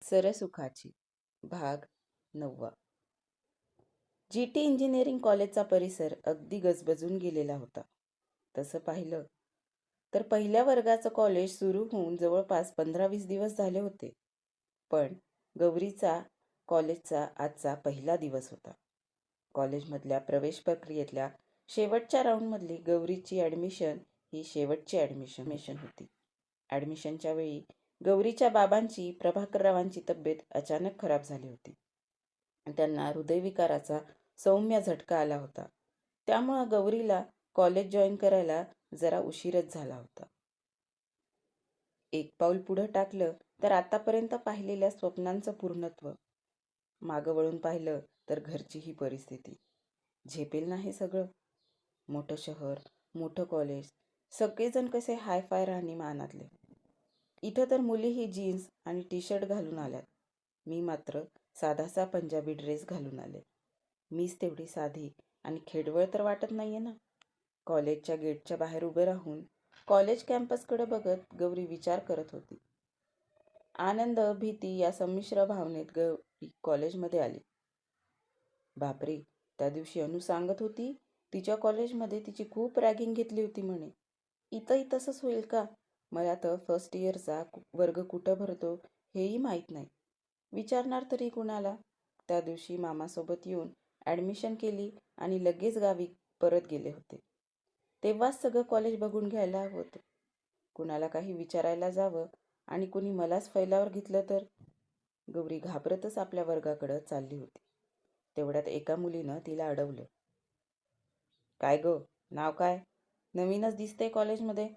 सरसुखाची भाग 9. GT engineering कॉलेजचा परिसर अगदी गजबजून गेलेला होता. तसं पाहिलं तर पहिल्या वर्गाचं कॉलेज सुरू होऊन जवळपास 15-20 दिवस झाले होते. पण गौरीचा कॉलेजचा आजचा पहिला दिवस होता. कॉलेजमधल्या प्रवेश प्रक्रियेतल्या शेवटच्या राऊंडमधली गौरीची ॲडमिशन ही शेवटची ॲडमिशन होती. ॲडमिशनच्या वेळी गौरीच्या बाबांची प्रभाकररावांची तब्येत अचानक खराब झाली होती. त्यांना हृदयविकाराचा सौम्य झटका आला होता. त्यामुळं गौरीला कॉलेज जॉईन करायला जरा उशीरच झाला होता. एक पाऊल पुढं टाकलं तर आतापर्यंत पाहिलेल्या स्वप्नांचं पूर्णत्व. मागं वळून पाहिलं तर घरची ही परिस्थिती. झेपेल ना हे सगळं? मोठं शहर, मोठं कॉलेज, सगळेजण कसे हायफाय राहणीमानातले. इथं तर मुलीही जीन्स आणि टी शर्ट घालून आल्यात. मी मात्र साधासा पंजाबी ड्रेस घालून आले. मीच तेवढी साधी आणि खेडवळ तर वाटत नाहीये ना. कॉलेजच्या गेटच्या बाहेर उभे राहून कॉलेज कॅम्पसकडे बघत गौरी विचार करत होती. आनंद, भीती या संमिश्र भावनेत गौरी कॉलेजमध्ये आली. बापरे, त्या दिवशी अनु सांगत होती तिच्या कॉलेजमध्ये तिची खूप रॅगिंग घेतली होती म्हणे. इथंही तसंच होईल का? मला तर फर्स्ट इयरचा वर्ग कुठं भरतो हेही माहीत नाही. विचारणार तरी कुणाला? त्या दिवशी मामासोबत येऊन ॲडमिशन केली आणि लगेच गावी परत गेले होते. तेव्हाच सगळं कॉलेज बघून घ्यायला हवं होतं. कुणाला काही विचारायला जावं आणि कुणी मलाच फैलावर घेतलं तर? गौरी घाबरतच आपल्या वर्गाकडं चालली होती. तेवढ्यात एका मुलीनं तिला अडवलं. काय गं, नाव काय? नवीनच दिसते कॉलेजमध्ये.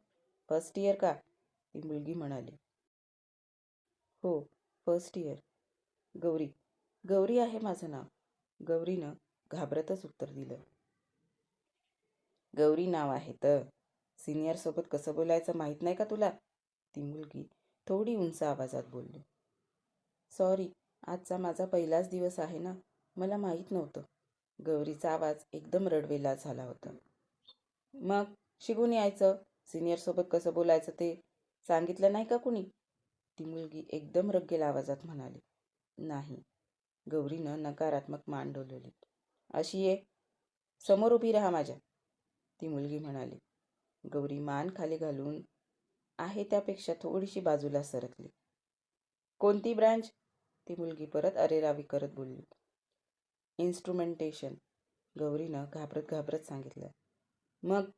फर्स्ट इयर का? ती मुलगी म्हणाली. हो, फर्स्ट इयर. गौरी गौरी आहे माझं नाव. गौरीनं घाबरतच उत्तर दिलं. गौरी नाव आहे तर सिनियरसोबत कसं बोलायचं माहीत नाही का तुला? ती मुलगी थोडी उंच आवाजात बोलली. सॉरी, आजचा माझा पहिलाच दिवस आहे ना, मला माहीत नव्हतं. गौरीचा आवाज एकदम रडवेला झाला होता. मग शिकून यायचं, सिनियरसोबत कसं बोलायचं ते सांगितलं नाही का कुणी? ती मुलगी एकदम रग्गेल आवाजात म्हणाली. नाही. गौरीनं नकारात्मक मान डोलवली. अशी ये, समोर उभी राहा माझ्या, ती मुलगी म्हणाली. गौरी मान खाली घालून आहे त्यापेक्षा थोडीशी बाजूला सरकली. कोणती ब्रँच? ती मुलगी परत अरेरावी करत बोलली. इन्स्ट्रुमेंटेशन, गौरीनं घाबरत घाबरत सांगितलं. मग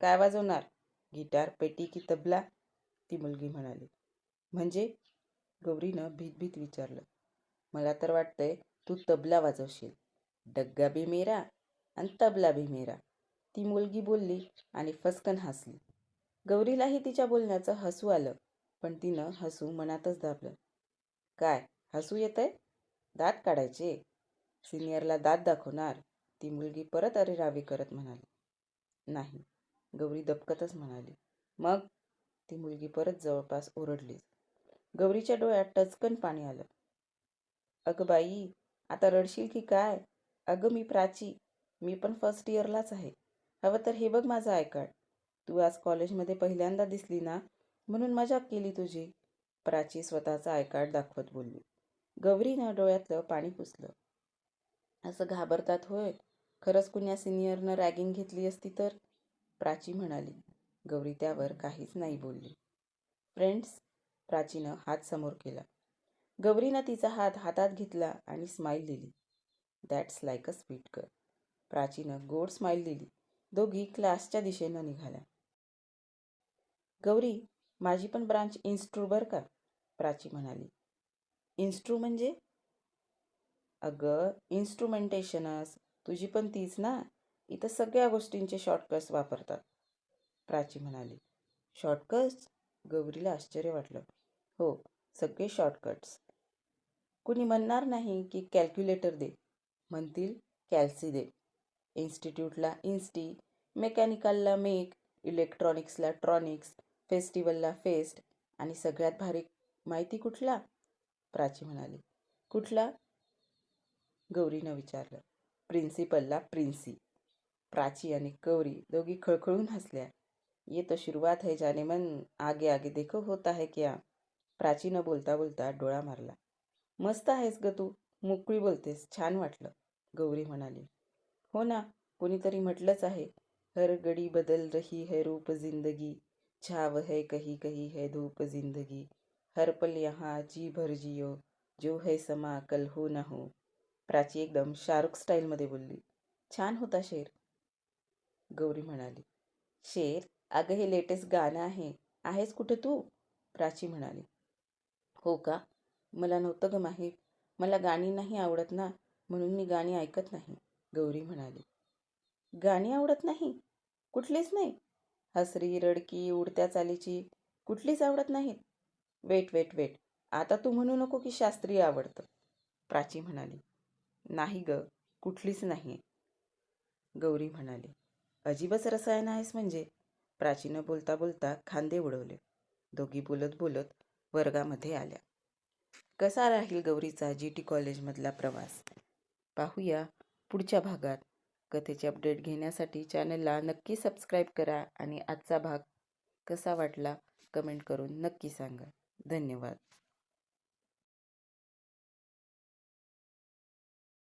काय वाजवणार? गिटार, पेटी की तबला? ती मुलगी म्हणाली. म्हणजे? गौरीनं भीत विचारलं. मला तर वाटतंय तू तबला वाजवशील. डग्गा भी मेरा आणि तबला भी मेरा, ती मुलगी बोलली आणि फसकन हसली. गौरीलाही तिच्या बोलण्याचं हसू आलं, पण तिनं हसू मनातच दाबलं. काय हसू येतंय? दात काढायचे? सिनियरला दात दाखवणार? ती मुलगी परत अरेरावी करत म्हणाली. नाही, गौरी दबकतच म्हणाली. मग? ती मुलगी परत जवळपास ओरडलीच. गौरीच्या डोळ्यात टचकन पाणी आलं. अगं बाई, आता रडशील की काय? अगं मी प्राची, मी पण फर्स्ट इयरलाच आहे. हवं तर हे बघ माझं आय कार्ड. तू आज कॉलेजमध्ये पहिल्यांदा दिसली ना, म्हणून मजाक केली तुझी, प्राची स्वतःचं आय कार्ड दाखवत बोलली. गौरीनं डोळ्यातलं पाणी पुसलं. असं घाबरतात होय? खरंच कुण्या सिनियरनं रॅगिंग घेतली असती तर? प्राची म्हणाली. गौरी त्यावर काहीच नाही बोलली. फ्रेंड्स, प्राचीनं हात समोर केला. गौरीनं तिचा हात हातात घेतला आणि स्माईल दिली. That's like a sweet girl. प्राचीनं गोड स्माईल दिली. दोघी क्लासच्या दिशेनं निघाल्या. गौरी, माझी पण ब्रांच इन्स्ट्रू बरं का, प्राची म्हणाली. इन्स्ट्रू म्हणजे? अगं इन्स्ट्रुमेंटेशनच, तुझी पण तीच ना. इथं सगळ्या गोष्टींचे शॉर्टकट्स वापरतात, प्राची म्हणाली. शॉर्टकट्स? गौरीला आश्चर्य वाटलं. हो, सगळे शॉर्टकट्स. कुणी म्हणणार नाही की कॅल्क्युलेटर दे, म्हणतील कॅल्सी दे. इन्स्टिट्यूटला इन्स्टी, मेकॅनिकलला मेक, इलेक्ट्रॉनिक्सला ट्रॉनिक्स, फेस्टिवलला फेस्ट आणि सगळ्यात भारी माहिती कुठला? प्राची म्हणाली. कुठला? गौरीनं विचारलं. प्रिन्सिपलला प्रिन्सी. प्राची आणि गौरी दोघी खळखळून हसल्या. ये तो शुरुआत है जाने मन, आगे आगे देखो होता है क्या. प्राचीनं बोलता बोलता डोळा मारला. मस्त आहेस ग तू, मोकळी बोलतेस, छान वाटलं, गौरी म्हणाली. हो ना, कोणीतरी म्हटलंच आहे, हर घडी बदल रही है रूप जिंदगी, छाव है कही कही है धूप जिंदगी, हर पल यहाँ जी भर जियो, जो है समा कल हो ना हो. प्राची एकदम शाहरुख स्टाईलमध्ये बोलली. छान होता शेर, गौरी म्हणाली. शेर, अगं हे लेटेस्ट गाणं आहे, आहेस कुठे तू? प्राची म्हणाली. हो का? मला नव्हतं ग माहीत. मला गाणी नाही आवडत ना, म्हणून मी गाणी ऐकत नाही, गौरी म्हणाली. गाणी आवडत नाही? कुठलीच नाही? हसरी, रडकी, उडत्या चालीची कुठलीच आवडत नाहीत? वेट वेट वेट, आता तू म्हणू नको की शास्त्रीय आवडतं, प्राची म्हणाली. नाही ग, कुठलीच नाही, गौरी म्हणाली. अजीबच रसायन आहेस म्हणजे, प्राचीनं बोलता बोलता खांदे उडवले. दोघी बोलत बोलत वर्गामध्ये आल्या. कसा राहील गौरीचा GT कॉलेजमधला प्रवास? पाहूया पुढच्या भागात. कथेचे अपडेट घेण्यासाठी चॅनलला नक्की सबस्क्राईब करा आणि आजचा भाग कसा वाटला कमेंट करून नक्की सांगा. धन्यवाद.